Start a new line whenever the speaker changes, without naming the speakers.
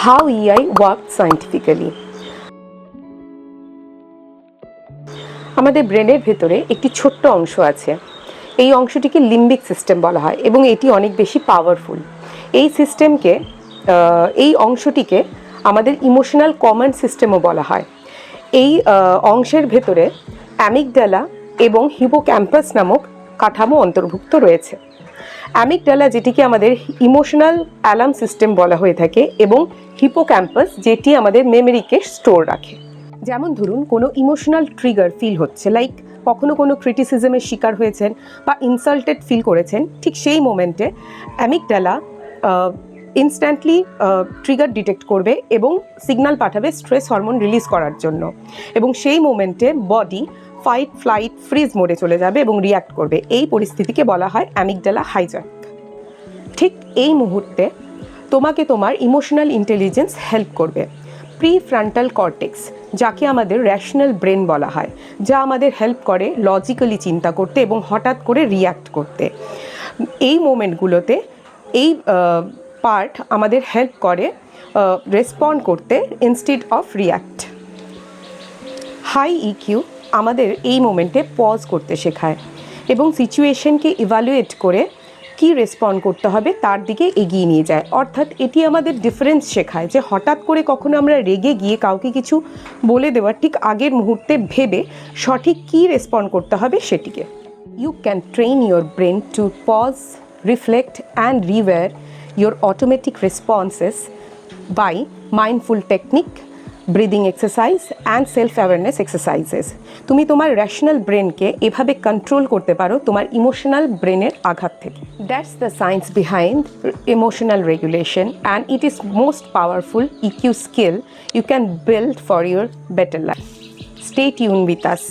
How EI works scientifically. আমাদের ব্রেনের ভেতরে একটি ছোট্ট অংশ আছে। এই অংশটিকে লিম্বিক সিস্টেম বলা হয় এবং এটি অনেক বেশি পাওয়ারফুল। এই অংশটিকে আমাদের ইমোশনাল কমান্ড সিস্টেমও বলা হয়। এই অংশের ভেতরে অ্যামিগডালা এবং হিপোক্যাম্পাস নামক কাঠামো অন্তর্ভুক্ত রয়েছে। অ্যামিগডালা যেটিকে আমাদের ইমোশনাল অ্যালার্ম সিস্টেম বলা হয়ে থাকে এবং হিপোক্যাম্পাস যেটি আমাদের মেমোরিকে স্টোর রাখে। যেমন ধরুন কোনো ইমোশনাল ট্রিগার ফিল হচ্ছে, লাইক কখনো কোনো ক্রিটিসিজমের শিকার হয়েছেন বা ইনসাল্টেড ফিল করেছেন, ঠিক সেই মোমেন্টে অ্যামিগডালা ইনস্ট্যান্টলি ট্রিগার ডিটেক্ট করবে এবং সিগন্যাল পাঠাবে স্ট্রেস হরমোন রিলিজ করার জন্য, এবং সেই মোমেন্টে বডি ফাইট ফ্লাইট ফ্রিজ মোডে চলে যাবে এবং রিয়্যাক্ট করবে। এই পরিস্থিতিকে বলা হয় অ্যামিগডালা হাইজ্যাক। ঠিক এই মুহূর্তে তোমাকে তোমার ইমোশনাল ইন্টেলিজেন্স হেল্প করবে। প্রিফ্রন্টাল কর্টেক্স, যাকে আমাদের র্যাশনাল ব্রেন বলা হয়, যা আমাদের হেল্প করে লজিক্যালি চিন্তা করতে এবং হঠাৎ করে রিয়্যাক্ট করতে। এই মোমেন্টগুলোতে এই পার্ট আমাদের হেল্প করে রেসপন্ড করতে instead of react. High EQ আমাদের এই মোমেন্টে পজ করতে শেখায় এবং সিচুয়েশনকে ইভ্যালুয়েট করে কী রেসপন্ড করতে হবে তার দিকে এগিয়ে নিয়ে যায়। অর্থাৎ এটি আমাদের ডিফারেন্স শেখায় যে হঠাৎ করে কখনো আমরা রেগে গিয়ে কাউকে কিছু বলে দেওয়ার ঠিক আগের মুহূর্তে ভেবে সঠিক কী রেসপন্ড করতে হবে সেটিকে। You can train your brain to pause, reflect and rewire your automatic responses by mindful technique, breathing exercise and self-awareness exercises. তুমি তোমার রেশনাল ব্রেনকে এভাবে কন্ট্রোল করতে পারো তোমার ইমোশনাল ব্রেনের আঘাত থেকে। That's the science behind emotional regulation and it is most powerful EQ skill you can build for your better life. Stay tuned with us.